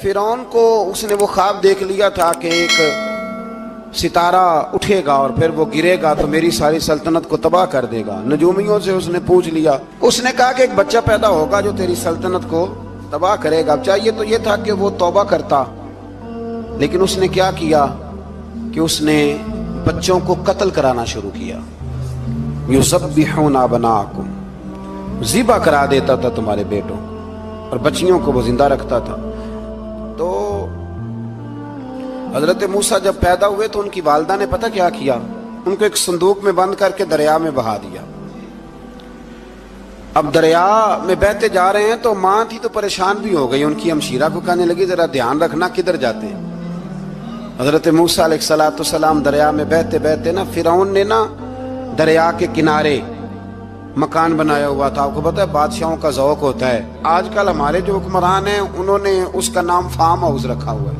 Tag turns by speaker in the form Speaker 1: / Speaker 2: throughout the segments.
Speaker 1: फिरौन को उसने वो ख्वाब देख लिया था कि एक सितारा उठेगा और फिर वो गिरेगा तो मेरी सारी सल्तनत को तबाह कर देगा। नजूमियों से उसने पूछ लिया, उसने कहा कि एक बच्चा पैदा होगा जो तेरी सल्तनत को तबाह करेगा। अब चाहिए तो ये था कि वो तौबा करता, लेकिन उसने क्या किया कि उसने बच्चों को कत्ल कराना शुरू किया। युज़ब्बिहूना अबनाअकुम, ज़िबा करा देता था तुम्हारे बेटों, और बच्चियों को वो जिंदा रखता था। तो हजरत मूसा जब पैदा हुए तो उनकी वालिदा ने पता क्या किया, उनको एक संदूक में बंद करके दरिया में बहा दिया। अब दरिया में बहते जा रहे हैं तो माँ थी तो परेशान भी हो गई, उनकी हमशीरा को कहने लगी जरा ध्यान रखना किधर जाते हैं। हजरत मूसा अलैहिस्सलाम दरिया में बहते बहते ना फिरौन ने ना दरिया के किनारे मकान बनाया हुआ था। आपको पता है बादशाहों का ज़ौक होता है, आजकल हमारे जो हुक्मरान हैं उन्होंने उसका नाम फार्म हाउस रखा हुआ है,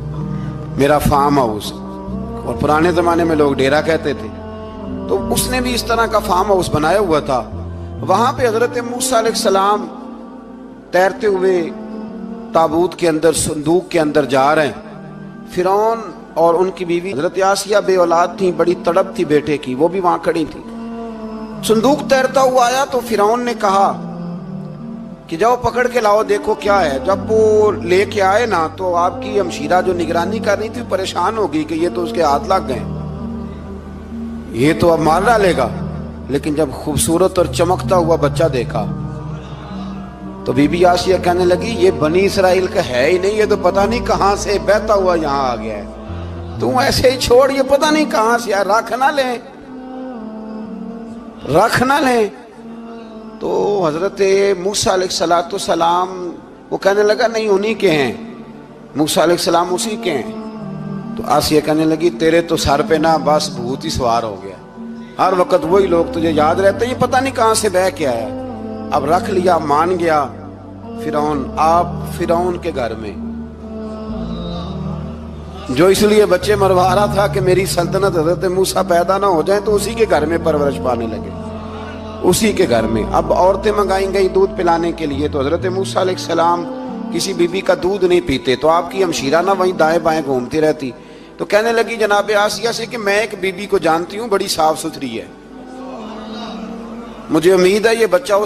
Speaker 1: मेरा फार्म हाउस, और पुराने जमाने में लोग डेरा कहते थे। तो उसने भी इस तरह का फार्म हाउस बनाया हुआ था। वहां पे हजरत मूसा अलैहिस्सलाम तैरते हुए ताबूत के अंदर, संदूक के अंदर जा रहे हैं। फिरौन और उनकी बीवी हजरत आसिया बे औलाद थी, बड़ी तड़प थी बेटे की, वो भी वहां खड़ी थी। संदूक तैरता हुआ आया तो फिरौन ने कहा कि जाओ पकड़ के लाओ, देखो क्या है। जब वो लेके आए ना तो आपकी हमशीरा जो निगरानी कर रही थी परेशान हो गई कि ये तो उसके हाथ लग गए, ये तो अब मार डालेगा। लेकिन जब खूबसूरत और चमकता हुआ बच्चा देखा तो बीबी आसिया कहने लगी ये बनी इसराइल का है ही नहीं, ये तो पता नहीं कहां से बहता हुआ यहाँ आ गया है, तू ऐसे ही छोड़, ये पता नहीं कहां से, रख ना ले, रख ना ले। तो हजरत मूसा अलैहिस्सलाम वो कहने लगा नहीं उन्हीं के हैं, मूसा अलैहिस्सलाम उसी के हैं। तो आसिया कहने लगी तेरे तो सर पे ना बस भूत ही सवार हो गया, हर वक्त वही लोग तुझे याद रहते, ये पता नहीं कहां से बह के आया। अब रख लिया, मान गया फिरौन। आप फिरौन के घर में जो इसलिए बच्चे मरवा रहा था कि मेरी सल्तनत हजरत मूसा पैदा ना हो जाए, तो उसी के घर में परवरिश पाने लगे, उसी के घर में। अब औरतें मंगाई गई दूध पिलाने के लिए, तो हजरत मूसा अलैहिस्सलाम किसी बीबी का दूध नहीं पीते, तो आपकी हमशीरा ना वहीं दाएं बाएं घूमती रहती। तो कहने लगी जनाब आसिया से कि मैं एक बीबी को जानती हूँ, बड़ी साफ सुथरी है, मुझे उम्मीद है ये बच्चा